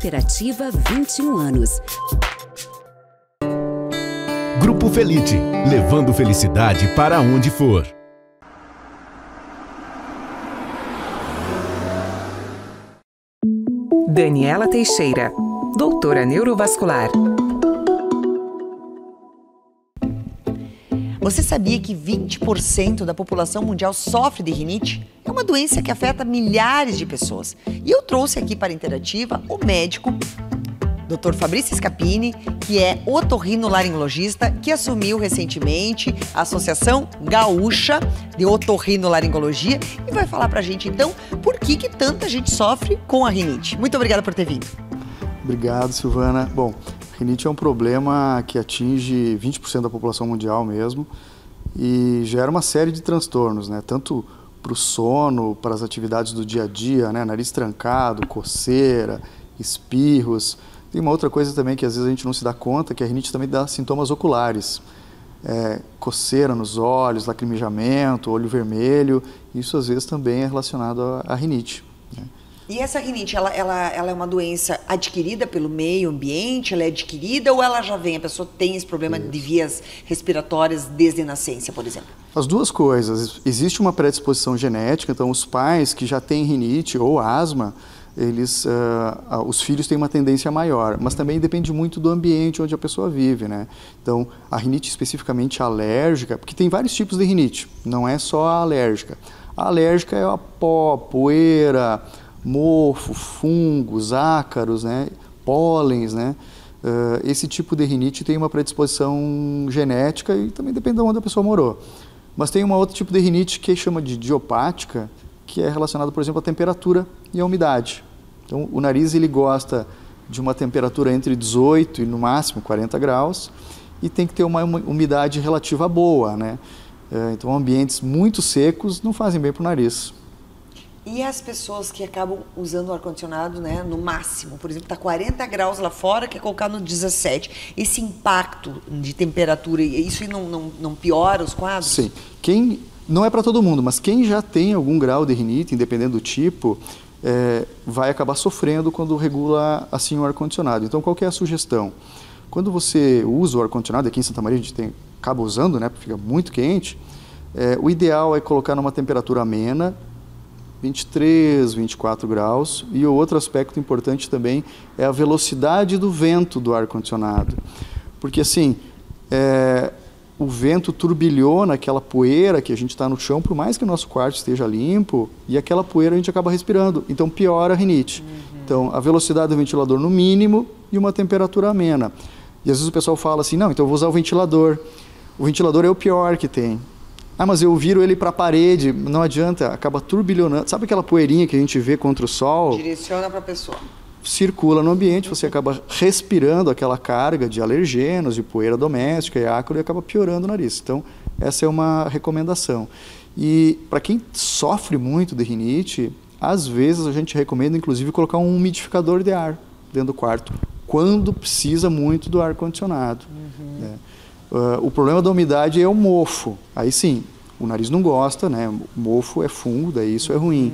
Cooperativa 21 anos. Grupo Felite, levando felicidade para onde for. Daniela Teixeira, doutora neurovascular. Você sabia que 20% da população mundial sofre de rinite? É uma doença que afeta milhares de pessoas. E eu trouxe aqui para a Interativa o médico Dr. Fabrício Scapini, que é otorrinolaringologista, que assumiu recentemente a Associação Gaúcha de Otorrinolaringologia e vai falar pra gente então por que tanta gente sofre com a rinite. Muito obrigada por ter vindo. Obrigado, Silvana. Bom, rinite é um problema que atinge 20% da população mundial mesmo e gera uma série de transtornos, né? Tanto para o sono, para as atividades do dia a dia, né? Nariz trancado, coceira, espirros. Tem uma outra coisa também que às vezes a gente não se dá conta, que a rinite também dá sintomas oculares. Coceira nos olhos, lacrimejamento, olho vermelho, isso às vezes também é relacionado à rinite, né? E essa rinite, ela é uma doença adquirida pelo meio ambiente? Ela é adquirida ou ela já vem? A pessoa tem esse problema de vias respiratórias desde a nascença, por exemplo? As duas coisas. Existe uma predisposição genética, então os pais que já têm rinite ou asma, os filhos têm uma tendência maior, mas também depende muito do ambiente onde a pessoa vive, né? Então, a rinite especificamente alérgica, porque tem vários tipos de rinite, não é só a alérgica. A alérgica é a pó, poeira, mofo, fungos, ácaros, né? Pólens, né? Esse tipo de rinite tem uma predisposição genética e também depende de onde a pessoa morou. Mas tem um outro tipo de rinite que chama de idiopática, que é relacionado, por exemplo, à temperatura e à umidade. Então, o nariz ele gosta de uma temperatura entre 18 e no máximo 40 graus e tem que ter uma umidade relativa boa, né? Então, ambientes muito secos não fazem bem para o nariz. E as pessoas que acabam usando o ar-condicionado, né, no máximo, por exemplo, está 40 graus lá fora, quer colocar no 17. Esse impacto de temperatura, isso não piora os quadros? Sim. Não é para todo mundo, mas quem já tem algum grau de rinite, independendo do tipo, vai acabar sofrendo quando regula assim o ar-condicionado. Então, qual que é a sugestão? Quando você usa o ar-condicionado, aqui em Santa Maria a gente acaba usando, né, porque fica muito quente, o ideal é colocar numa temperatura amena, 23, 24 graus. E o outro aspecto importante também é a velocidade do vento do ar-condicionado. Porque assim, o vento turbilhona aquela poeira que a gente está no chão, por mais que o nosso quarto esteja limpo, e aquela poeira a gente acaba respirando, então piora a rinite. Então, a velocidade do ventilador no mínimo e uma temperatura amena. E às vezes o pessoal fala assim, não, então eu vou usar o ventilador. O ventilador é o pior que tem. Ah, mas eu viro ele para a parede, não adianta, acaba turbilhonando. Sabe aquela poeirinha que a gente vê contra o sol? Direciona para a pessoa. Circula no ambiente, você acaba respirando aquela carga de alergenos, de poeira doméstica e ácaro e acaba piorando o nariz. Então, essa é uma recomendação. E para quem sofre muito de rinite, às vezes a gente recomenda, inclusive, colocar um umidificador de ar dentro do quarto, quando precisa muito do ar-condicionado. Né? O problema da umidade é o mofo. Aí sim, o nariz não gosta, né? O mofo é fungo, daí isso é ruim.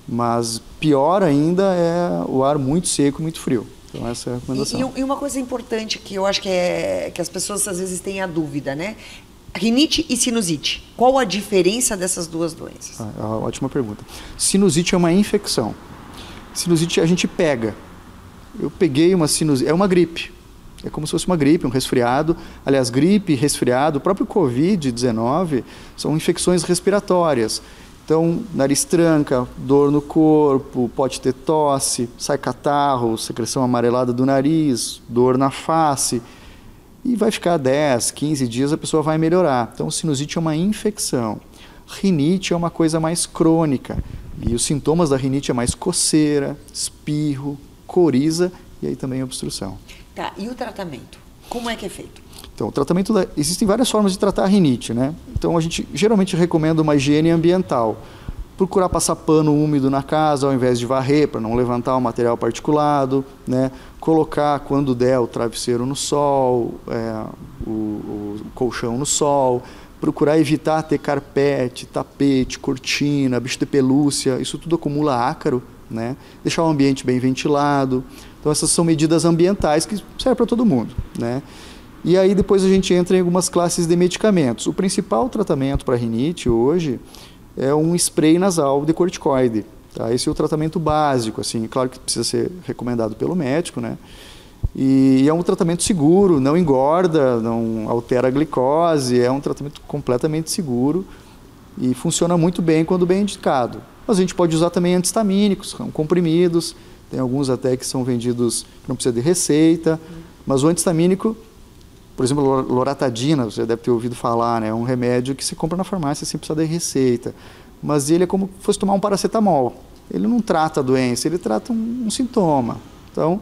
Mas pior ainda é o ar muito seco, muito frio. Então essa é a recomendação. E uma coisa importante que eu acho que as pessoas às vezes têm a dúvida, né? Rinite e sinusite. Qual a diferença dessas duas doenças? Ótima pergunta. Sinusite é uma infecção. Sinusite a gente pega. Eu peguei uma sinusite, é uma gripe. É como se fosse uma gripe, um resfriado. Aliás, gripe, resfriado, o próprio Covid-19 são infecções respiratórias. Então, nariz tranca, dor no corpo, pode ter tosse, sai catarro, secreção amarelada do nariz, dor na face. E vai ficar 10, 15 dias, a pessoa vai melhorar. Então, sinusite é uma infecção. Rinite é uma coisa mais crônica. E os sintomas da rinite é mais coceira, espirro, coriza e aí também obstrução. Tá, e o tratamento? Como é que é feito? Então, o tratamento existem várias formas de tratar a rinite, né? Então, a gente geralmente recomenda uma higiene ambiental. Procurar passar pano úmido na casa ao invés de varrer, para não levantar o material particulado, né? Colocar, quando der, o travesseiro no sol, o colchão no sol. Procurar evitar ter carpete, tapete, cortina, bicho de pelúcia. Isso tudo acumula ácaro né? Deixar o ambiente bem ventilado. Então, essas são medidas ambientais que servem para todo mundo, né? E aí, depois a gente entra em algumas classes de medicamentos. O principal tratamento para rinite hoje é um spray nasal de corticoide. Tá? Esse é o tratamento básico, assim, claro que precisa ser recomendado pelo médico, né? E é um tratamento seguro, não engorda, não altera a glicose, é um tratamento completamente seguro e funciona muito bem quando bem indicado. Mas a gente pode usar também antihistamínicos, são comprimidos, tem alguns até que são vendidos, não precisa de receita, mas o antihistamínico, por exemplo, loratadina, você deve ter ouvido falar, né? É um remédio que se compra na farmácia sem precisar de receita, mas ele é como se fosse tomar um paracetamol. Ele não trata a doença, ele trata um sintoma. Então,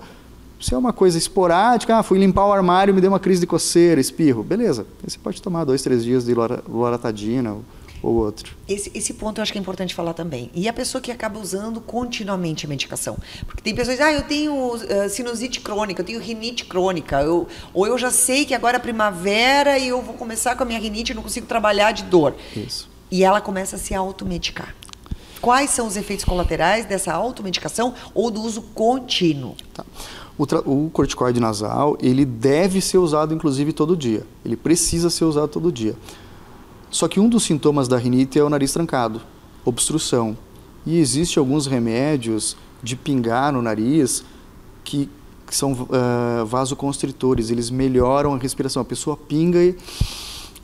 se é uma coisa esporádica, fui limpar o armário, me deu uma crise de coceira, espirro, beleza. Aí você pode tomar 2, 3 dias de loratadina ou outro. Esse ponto eu acho que é importante falar também. E a pessoa que acaba usando continuamente a medicação? Porque tem pessoas que dizem, eu tenho sinusite crônica, eu tenho rinite crônica, ou eu já sei que agora é primavera e eu vou começar com a minha rinite e não consigo trabalhar de dor. Isso. E ela começa a se automedicar. Quais são os efeitos colaterais dessa automedicação ou do uso contínuo? Tá. O corticoide nasal, ele deve ser usado, inclusive, todo dia. Ele precisa ser usado todo dia. Só que um dos sintomas da rinite é o nariz trancado, obstrução. E existem alguns remédios de pingar no nariz que são vasoconstritores. Eles melhoram a respiração. A pessoa pinga e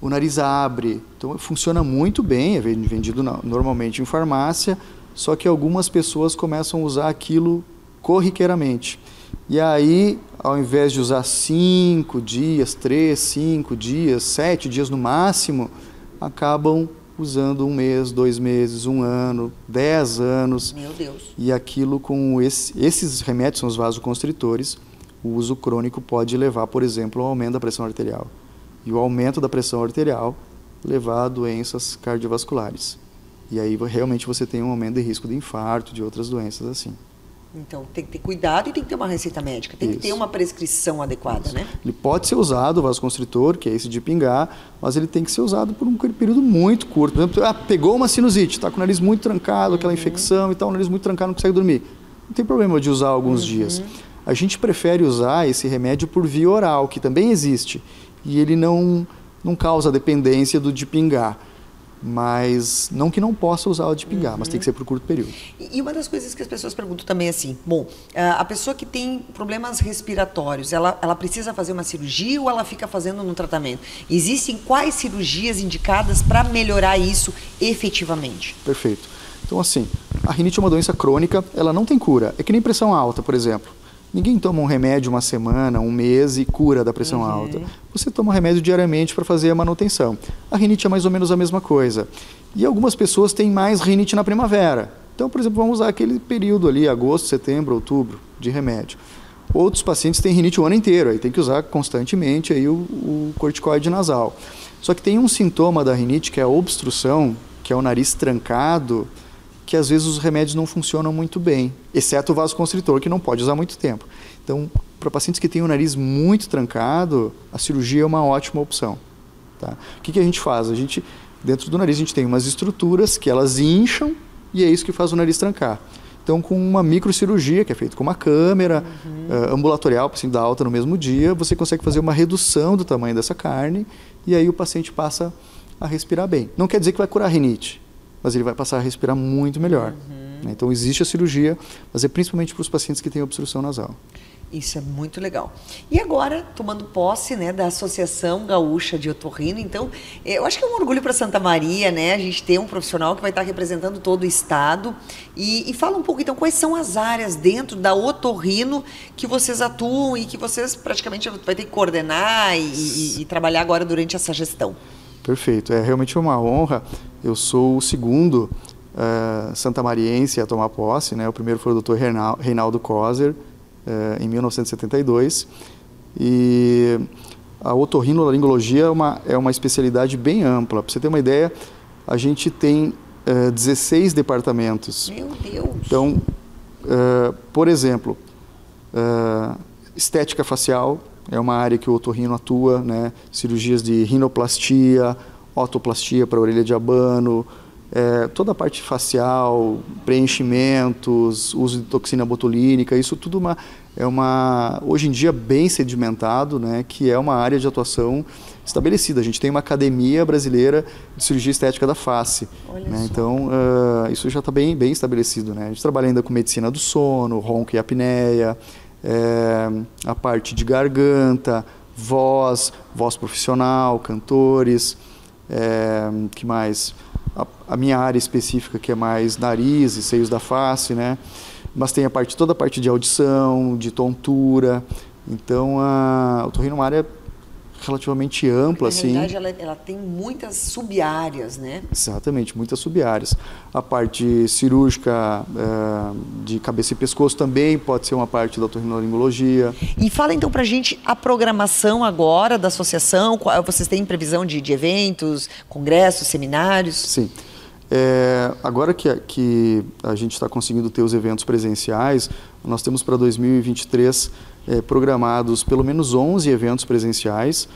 o nariz abre. Então, funciona muito bem, é vendido normalmente em farmácia, só que algumas pessoas começam a usar aquilo corriqueiramente. E aí, ao invés de usar 5 dias, 3, 5 dias, 7 dias no máximo, acabam usando 1 mês, 2 meses, 1 ano, 10 anos. Meu Deus. E aquilo com esses remédios, são os vasoconstritores, o uso crônico pode levar, por exemplo, ao aumento da pressão arterial. E o aumento da pressão arterial levar a doenças cardiovasculares. E aí, realmente, você tem um aumento de risco de infarto, de outras doenças assim. Então, tem que ter cuidado e tem que ter uma receita médica, tem que ter uma prescrição adequada, né? Ele pode ser usado, o vasoconstritor, que é esse de pingar, mas ele tem que ser usado por um período muito curto. Por exemplo, pegou uma sinusite, está com o nariz muito trancado, aquela infecção e tal, o nariz muito trancado, não consegue dormir. Não tem problema de usar alguns dias. A gente prefere usar esse remédio por via oral, que também existe, e ele não causa dependência do de pingar. Mas não que não possa usar o de pingar, mas tem que ser por curto período. E uma das coisas que as pessoas perguntam também é assim, bom, a pessoa que tem problemas respiratórios, ela precisa fazer uma cirurgia ou ela fica fazendo um tratamento? Existem quais cirurgias indicadas para melhorar isso efetivamente? Perfeito. Então, assim, a rinite é uma doença crônica, ela não tem cura. É que nem pressão alta, por exemplo. Ninguém toma um remédio uma semana, um mês e cura da pressão alta. Você toma um remédio diariamente para fazer a manutenção. A rinite é mais ou menos a mesma coisa. E algumas pessoas têm mais rinite na primavera. Então, por exemplo, vamos usar aquele período ali, agosto, setembro, outubro, de remédio. Outros pacientes têm rinite o ano inteiro, aí tem que usar constantemente aí o corticoide nasal. Só que tem um sintoma da rinite, que é a obstrução, que é o nariz trancado, que às vezes os remédios não funcionam muito bem, exceto o vasoconstritor, que não pode usar muito tempo. Então, para pacientes que têm o nariz muito trancado, a cirurgia é uma ótima opção. Tá? O que a gente faz? Dentro do nariz, a gente tem umas estruturas que elas incham e é isso que faz o nariz trancar. Então, com uma microcirurgia, que é feita com uma câmera ambulatorial, o paciente dá alta no mesmo dia, você consegue fazer uma redução do tamanho dessa carne e aí o paciente passa a respirar bem. Não quer dizer que vai curar a rinite, mas ele vai passar a respirar muito melhor. Então, existe a cirurgia, mas é principalmente para os pacientes que têm obstrução nasal. Isso é muito legal. E agora, tomando posse, né, da Associação Gaúcha de Otorrino, então, eu acho que é um orgulho para Santa Maria, né, a gente ter um profissional que vai estar representando todo o estado. E fala um pouco, então, quais são as áreas dentro da Otorrino que vocês atuam e que vocês praticamente vai ter que coordenar e trabalhar agora durante essa gestão. Perfeito, é realmente uma honra. Eu sou o segundo santamariense a tomar posse, né? O primeiro foi o Dr. Reinaldo Kozer, em 1972. E a otorrinolaringologia é uma especialidade bem ampla. Para você ter uma ideia, a gente tem 16 departamentos. Meu Deus! Então, por exemplo, estética facial, é uma área que o otorrino atua, né? Cirurgias de rinoplastia, otoplastia para a orelha de abano, toda a parte facial, preenchimentos, uso de toxina botulínica, isso tudo hoje em dia bem sedimentado, né, que é uma área de atuação estabelecida. A gente tem uma academia brasileira de cirurgia estética da face, né, então isso já está bem estabelecido, né. A gente trabalha ainda com medicina do sono, ronco e apneia, a parte de garganta, voz profissional, cantores, que mais? A minha área específica, que é mais nariz e seios da face, né? Mas tem toda a parte de audição, de tontura. Então, a otorrino é uma área relativamente ampla, assim. Na realidade, ela tem muitas sub-áreas, né? Exatamente, muitas sub-áreas. A parte cirúrgica de cabeça e pescoço também pode ser uma parte da otorrinolaringologia. E fala então pra gente a programação agora da associação. Vocês têm previsão de eventos, congressos, seminários? Sim. Agora que a gente está conseguindo ter os eventos presenciais, nós temos para 2023 programados pelo menos 11 eventos presenciais,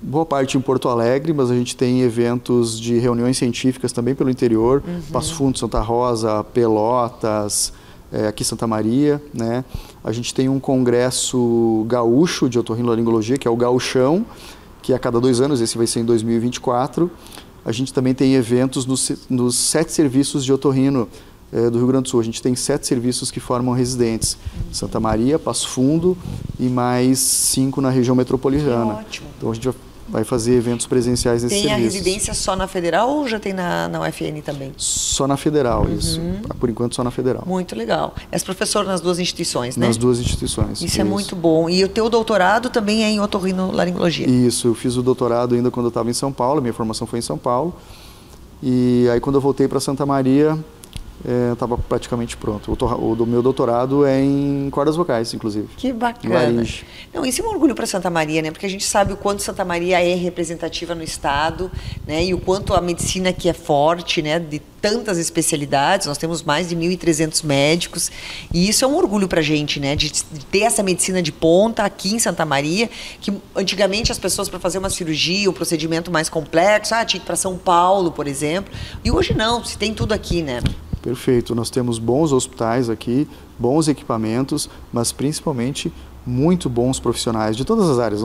boa parte em Porto Alegre, mas a gente tem eventos de reuniões científicas também pelo interior, Passo Fundo, Santa Rosa, Pelotas, aqui Santa Maria, né? A gente tem um congresso gaúcho de otorrinolaringologia, que é o Gauchão, que é a cada 2 anos, esse vai ser em 2024. A gente também tem eventos nos 7 serviços de otorrino do Rio Grande do Sul. A gente tem 7 serviços que formam residentes. Santa Maria, Passo Fundo e mais 5 na região metropolitana. Ótimo. Então a gente vai fazer eventos presenciais nesses serviços. Tem a residência só na Federal ou já tem na UFN também? Só na Federal, isso. Por enquanto só na Federal. Muito legal. És professor nas 2 instituições, né? Nas 2 instituições. Isso é muito bom. E o teu doutorado também é em otorrinolaringologia? Isso, eu fiz o doutorado ainda quando eu estava em São Paulo, minha formação foi em São Paulo. E aí quando eu voltei para Santa Maria, estava praticamente pronto. O meu doutorado é em cordas vocais, inclusive. Que bacana. Não, isso é um orgulho para Santa Maria, né? Porque a gente sabe o quanto Santa Maria é representativa no estado, né? E o quanto a medicina aqui é forte, né? De tantas especialidades. Nós temos mais de 1.300 médicos. E isso é um orgulho para a gente, né? De ter essa medicina de ponta aqui em Santa Maria, que antigamente as pessoas, para fazer uma cirurgia, um procedimento mais complexo, tinha que ir para São Paulo, por exemplo. E hoje não, se tem tudo aqui, né? Perfeito, nós temos bons hospitais aqui, bons equipamentos, mas principalmente muito bons profissionais de todas as áreas,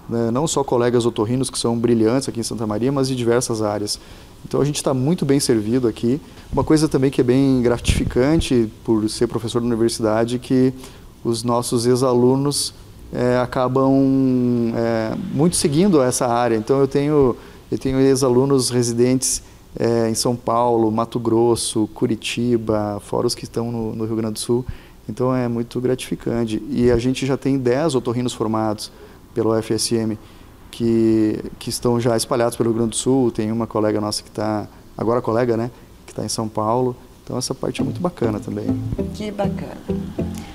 não só colegas otorrinos que são brilhantes aqui em Santa Maria, mas de diversas áreas. Então a gente está muito bem servido aqui. Uma coisa também que é bem gratificante por ser professor da universidade, que os nossos ex-alunos acabam muito seguindo essa área. Então eu tenho ex-alunos residentes em São Paulo, Mato Grosso, Curitiba, fora os que estão no Rio Grande do Sul. Então é muito gratificante. E a gente já tem 10 otorrinos formados pela UFSM que estão já espalhados pelo Rio Grande do Sul. Tem uma colega nossa que está, agora colega, né, que está em São Paulo. Então essa parte é muito bacana também. Que bacana.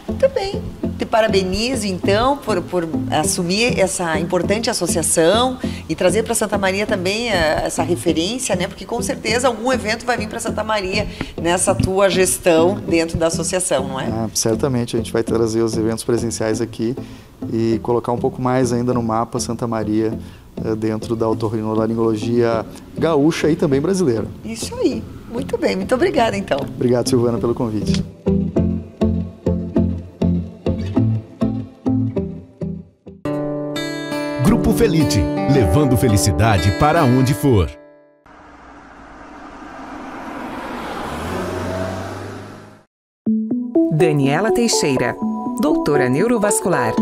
Muito bem. Te parabenizo, então, por assumir essa importante associação e trazer para Santa Maria também essa referência, né? Porque com certeza algum evento vai vir para Santa Maria nessa tua gestão dentro da associação, não é? Certamente, a gente vai trazer os eventos presenciais aqui e colocar um pouco mais ainda no mapa Santa Maria dentro da otorrinolaringologia gaúcha e também brasileira. Isso aí. Muito bem. Muito obrigada, então. Obrigado, Silvana, pelo convite. Grupo Felite, levando felicidade para onde for. Daniela Teixeira, doutora neurovascular.